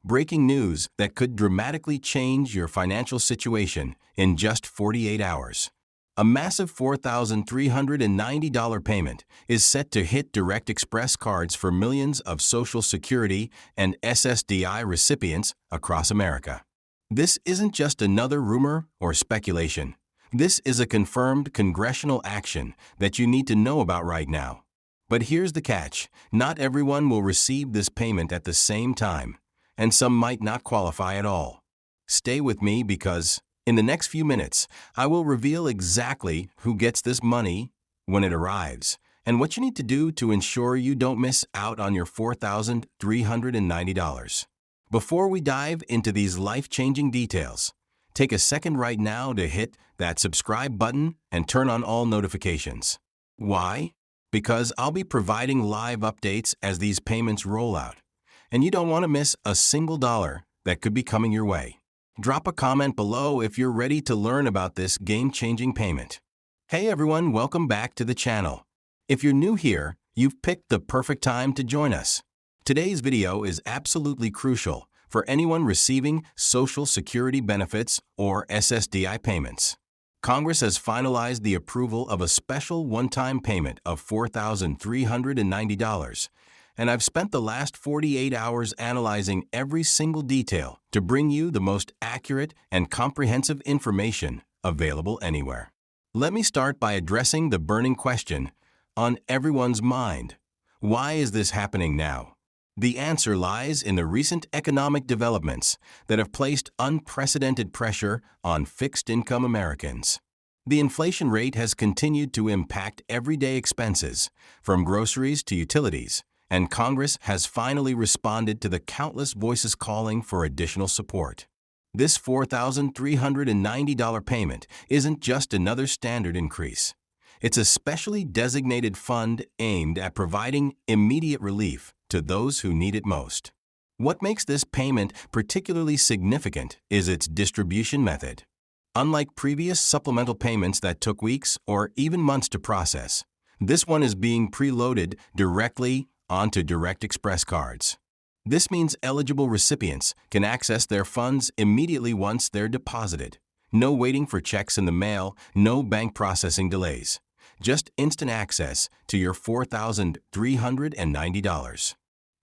Breaking news that could dramatically change your financial situation in just 48 hours. A massive $4,390 payment is set to hit Direct Express cards for millions of Social Security and SSDI recipients across America. This isn't just another rumor or speculation. This is a confirmed congressional action that you need to know about right now. But here's the catch: not everyone will receive this payment at the same time, and some might not qualify at all. Stay with me because in the next few minutes, I will reveal exactly who gets this money when it arrives and what you need to do to ensure you don't miss out on your $4,390. Before we dive into these life-changing details, take a second right now to hit that subscribe button and turn on all notifications. Why? Because I'll be providing live updates as these payments roll out, and you don't want to miss a single dollar that could be coming your way. Drop a comment below if you're ready to learn about this game-changing payment. Hey everyone, welcome back to the channel. If you're new here, you've picked the perfect time to join us. Today's video is absolutely crucial for anyone receiving Social Security benefits or SSDI payments. Congress has finalized the approval of a special one-time payment of $4,390, and I've spent the last 48 hours analyzing every single detail to bring you the most accurate and comprehensive information available anywhere. Let me start by addressing the burning question on everyone's mind. Why is this happening now? The answer lies in the recent economic developments that have placed unprecedented pressure on fixed-income Americans. The inflation rate has continued to impact everyday expenses, from groceries to utilities, and Congress has finally responded to the countless voices calling for additional support. This $4,390 payment isn't just another standard increase. It's a specially designated fund aimed at providing immediate relief to those who need it most. What makes this payment particularly significant is its distribution method. Unlike previous supplemental payments that took weeks or even months to process, this one is being preloaded directly onto Direct Express cards. This means eligible recipients can access their funds immediately once they're deposited. No waiting for checks in the mail, no bank processing delays. Just instant access to your $4,390.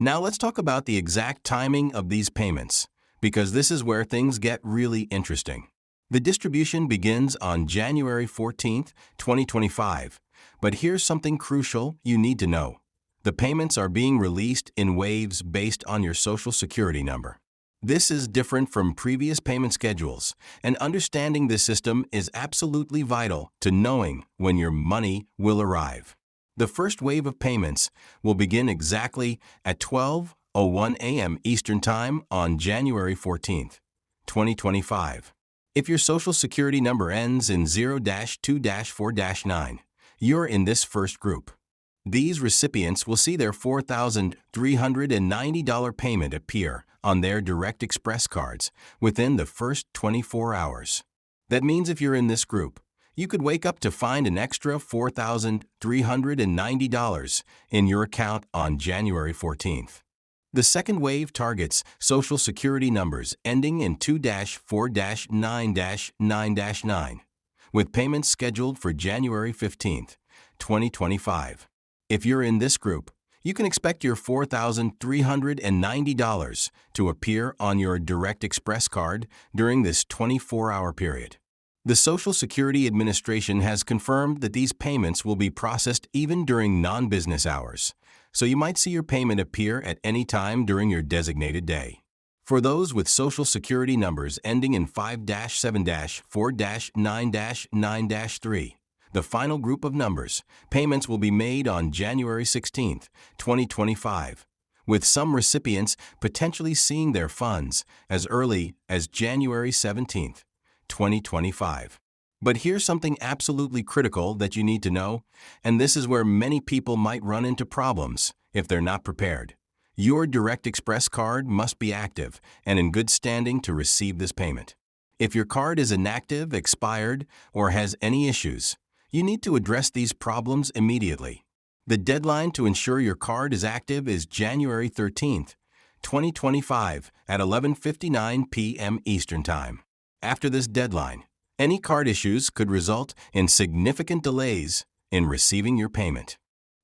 Now let's talk about the exact timing of these payments, because this is where things get really interesting. The distribution begins on January 14, 2025, but here's something crucial you need to know. The payments are being released in waves based on your Social Security number. This is different from previous payment schedules, and understanding this system is absolutely vital to knowing when your money will arrive. The first wave of payments will begin exactly at 12:01 a.m. Eastern Time on January 14, 2025. If your Social Security number ends in 0-2-4-9, you're in this first group. These recipients will see their $4,390 payment appear on their Direct Express cards within the first 24 hours. That means if you're in this group, you could wake up to find an extra $4,390 in your account on January 14th. The second wave targets Social Security numbers ending in 2-4-9-9-9, with payments scheduled for January 15th, 2025. If you're in this group, you can expect your $4,390 to appear on your Direct Express card during this 24-hour period. The Social Security Administration has confirmed that these payments will be processed even during non-business hours, so you might see your payment appear at any time during your designated day. For those with Social Security numbers ending in 5-7-4-9-9-3, the final group of numbers, payments will be made on January 16, 2025, with some recipients potentially seeing their funds as early as January 17, 2025. But here's something absolutely critical that you need to know, and this is where many people might run into problems if they're not prepared. Your Direct Express card must be active and in good standing to receive this payment. If your card is inactive, expired, or has any issues, you need to address these problems immediately. The deadline to ensure your card is active is January 13, 2025 at 11:59 p.m. Eastern Time. After this deadline, any card issues could result in significant delays in receiving your payment.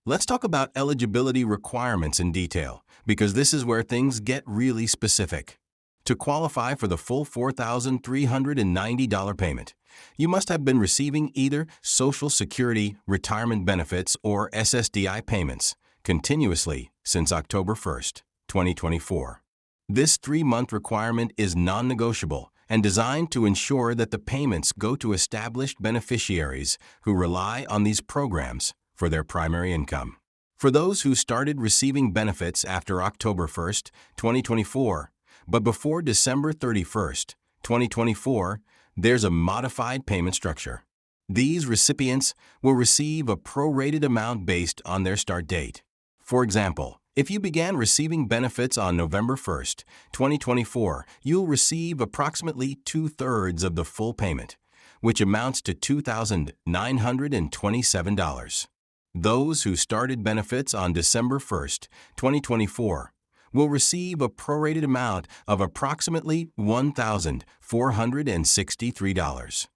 Let's talk about eligibility requirements in detail, because this is where things get really specific. To qualify for the full $4,390 payment, you must have been receiving either Social Security, retirement benefits, or SSDI payments continuously since October 1st, 2024. This 3-month requirement is non-negotiable and designed to ensure that the payments go to established beneficiaries who rely on these programs for their primary income. For those who started receiving benefits after October 1st, 2024, but before December 31st, 2024, there's a modified payment structure. These recipients will receive a prorated amount based on their start date. For example, if you began receiving benefits on November 1st, 2024, you'll receive approximately 2/3 of the full payment, which amounts to $2,927. Those who started benefits on December 1st, 2024, will receive a prorated amount of approximately $1,463.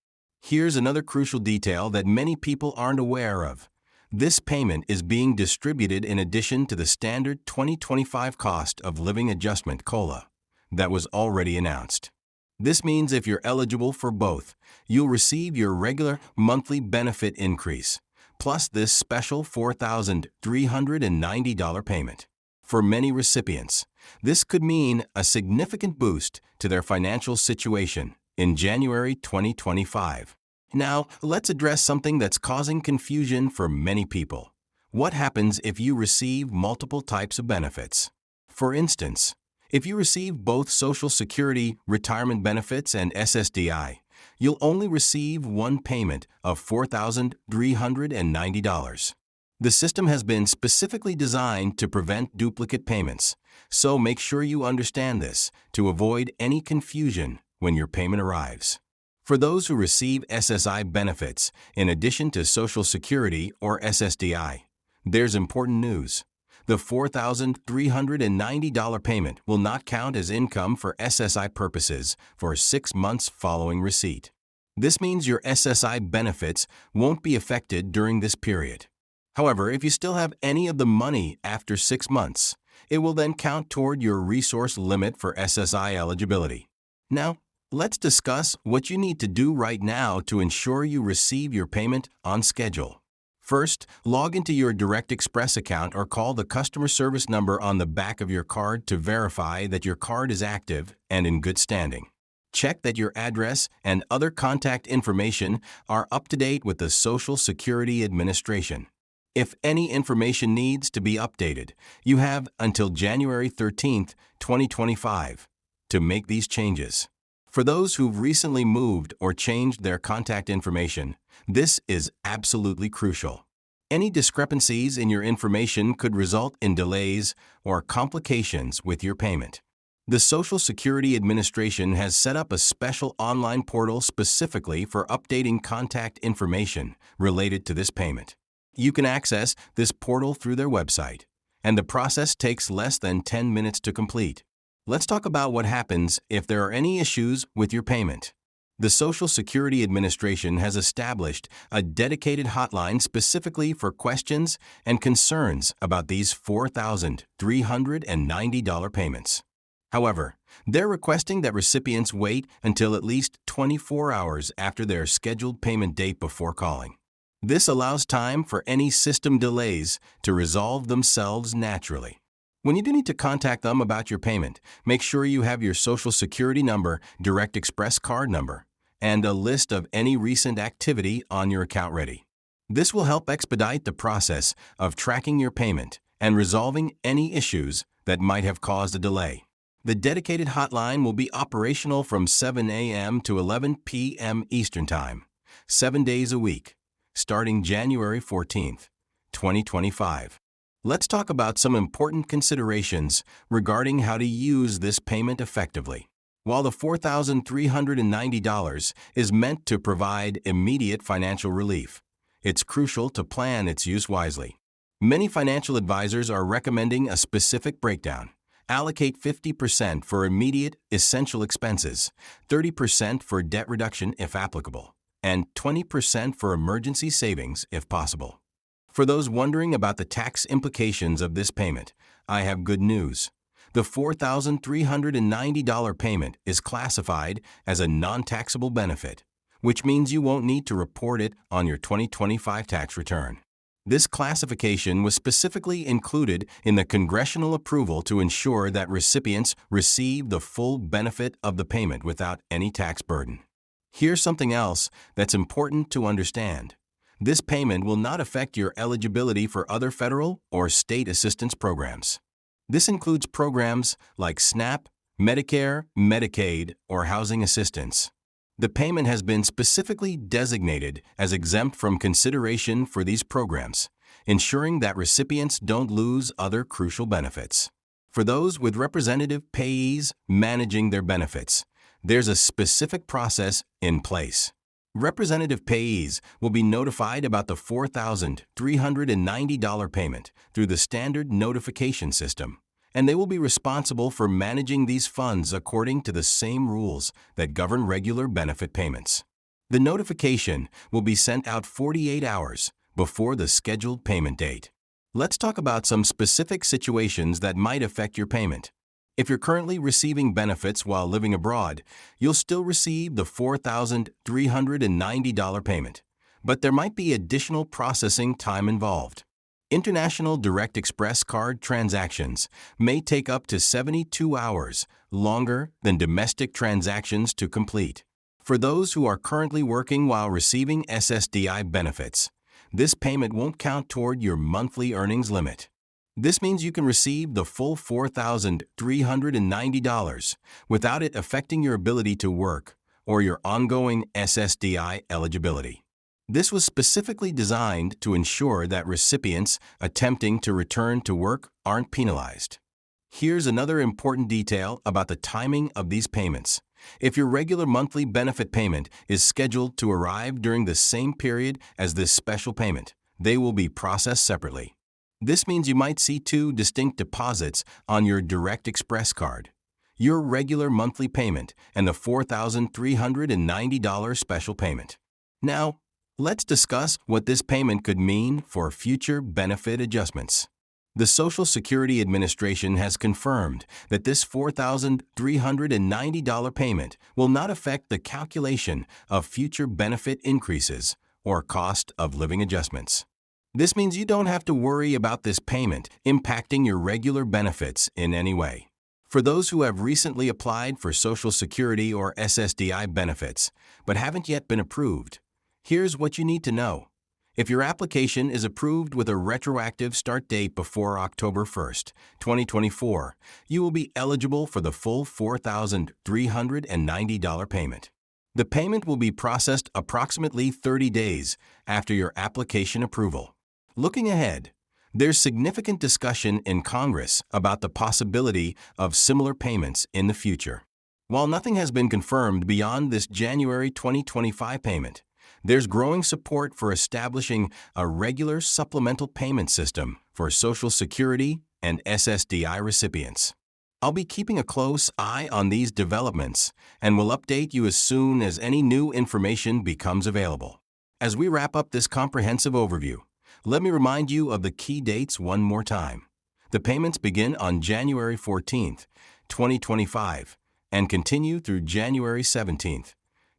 Here's another crucial detail that many people aren't aware of. This payment is being distributed in addition to the standard 2025 cost of living adjustment (COLA) that was already announced. This means if you're eligible for both, you'll receive your regular monthly benefit increase, plus this special $4,390 payment. For many recipients, this could mean a significant boost to their financial situation in January 2025. Now, let's address something that's causing confusion for many people. What happens if you receive multiple types of benefits? For instance, if you receive both Social Security, retirement benefits, and SSDI, you'll only receive one payment of $4,390. The system has been specifically designed to prevent duplicate payments, so make sure you understand this to avoid any confusion when your payment arrives. For those who receive SSI benefits in addition to Social Security or SSDI, there's important news. The $4,390 payment will not count as income for SSI purposes for 6 months following receipt. This means your SSI benefits won't be affected during this period. However, if you still have any of the money after 6 months, it will then count toward your resource limit for SSI eligibility. Now, let's discuss what you need to do right now to ensure you receive your payment on schedule. First, log into your Direct Express account or call the customer service number on the back of your card to verify that your card is active and in good standing. Check that your address and other contact information are up to date with the Social Security Administration. If any information needs to be updated, you have until January 13th, 2025 to make these changes. For those who've recently moved or changed their contact information, this is absolutely crucial. Any discrepancies in your information could result in delays or complications with your payment. The Social Security Administration has set up a special online portal specifically for updating contact information related to this payment. You can access this portal through their website, and the process takes less than 10 minutes to complete. Let's talk about what happens if there are any issues with your payment. The Social Security Administration has established a dedicated hotline specifically for questions and concerns about these $4,390 payments. However, they're requesting that recipients wait until at least 24 hours after their scheduled payment date before calling. This allows time for any system delays to resolve themselves naturally. When you do need to contact them about your payment, make sure you have your Social Security number, Direct Express card number, and a list of any recent activity on your account ready. This will help expedite the process of tracking your payment and resolving any issues that might have caused a delay. The dedicated hotline will be operational from 7 a.m. to 11 p.m. Eastern Time, 7 days a week, starting January 14th, 2025. Let's talk about some important considerations regarding how to use this payment effectively. While the $4,390 is meant to provide immediate financial relief, it's crucial to plan its use wisely. Many financial advisors are recommending a specific breakdown, Allocate 50% for immediate, essential expenses, 30% for debt reduction if applicable, and 20% for emergency savings if possible. For those wondering about the tax implications of this payment, I have good news. The $4,390 payment is classified as a non-taxable benefit, which means you won't need to report it on your 2025 tax return. This classification was specifically included in the congressional approval to ensure that recipients receive the full benefit of the payment without any tax burden. Here's something else that's important to understand. This payment will not affect your eligibility for other federal or state assistance programs. This includes programs like SNAP, Medicare, Medicaid, or housing assistance. The payment has been specifically designated as exempt from consideration for these programs, ensuring that recipients don't lose other crucial benefits. For those with representative payees managing their benefits, there's a specific process in place. Representative payees will be notified about the $4,390 payment through the standard notification system, and they will be responsible for managing these funds according to the same rules that govern regular benefit payments. The notification will be sent out 48 hours before the scheduled payment date. Let's talk about some specific situations that might affect your payment. If you're currently receiving benefits while living abroad, you'll still receive the $4,390 payment, but there might be additional processing time involved. International Direct Express card transactions may take up to 72 hours longer than domestic transactions to complete. For those who are currently working while receiving SSDI benefits, this payment won't count toward your monthly earnings limit. This means you can receive the full $4,390 without it affecting your ability to work or your ongoing SSDI eligibility. This was specifically designed to ensure that recipients attempting to return to work aren't penalized. Here's another important detail about the timing of these payments. If your regular monthly benefit payment is scheduled to arrive during the same period as this special payment, they will be processed separately. This means you might see two distinct deposits on your Direct Express card: your regular monthly payment and the $4,390 special payment. Now, let's discuss what this payment could mean for future benefit adjustments. The Social Security Administration has confirmed that this $4,390 payment will not affect the calculation of future benefit increases or cost of living adjustments. This means you don't have to worry about this payment impacting your regular benefits in any way. For those who have recently applied for Social Security or SSDI benefits but haven't yet been approved, here's what you need to know. If your application is approved with a retroactive start date before October 1st, 2024, you will be eligible for the full $4,390 payment. The payment will be processed approximately 30 days after your application approval. Looking ahead, there's significant discussion in Congress about the possibility of similar payments in the future. While nothing has been confirmed beyond this January 2025 payment, there's growing support for establishing a regular supplemental payment system for Social Security and SSDI recipients. I'll be keeping a close eye on these developments and will update you as soon as any new information becomes available. As we wrap up this comprehensive overview, let me remind you of the key dates one more time. The payments begin on January 14th, 2025, and continue through January 17th,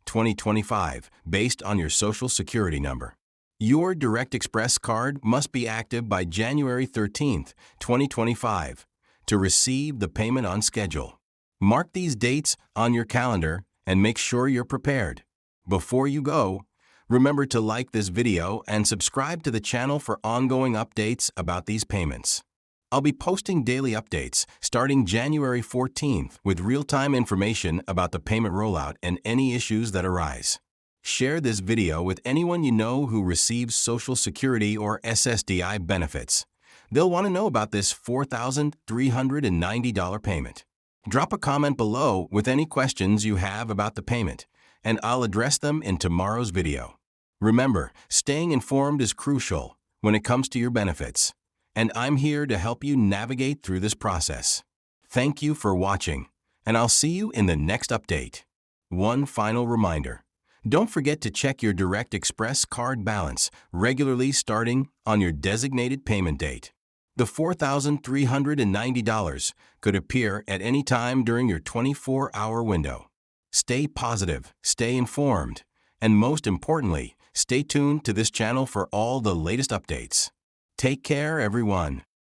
2025, based on your Social Security number. Your Direct Express card must be active by January 13th, 2025, to receive the payment on schedule. Mark these dates on your calendar and make sure you're prepared. Before you go, remember to like this video and subscribe to the channel for ongoing updates about these payments. I'll be posting daily updates starting January 14th with real-time information about the payment rollout and any issues that arise. Share this video with anyone you know who receives Social Security or SSDI benefits. They'll want to know about this $4,390 payment. Drop a comment below with any questions you have about the payment, and I'll address them in tomorrow's video. Remember, staying informed is crucial when it comes to your benefits, and I'm here to help you navigate through this process. Thank you for watching, and I'll see you in the next update. One final reminder. Don't forget to check your Direct Express card balance regularly starting on your designated payment date. The $4,390 could appear at any time during your 24-hour window. Stay positive, stay informed, and most importantly, stay tuned to this channel for all the latest updates. Take care, everyone.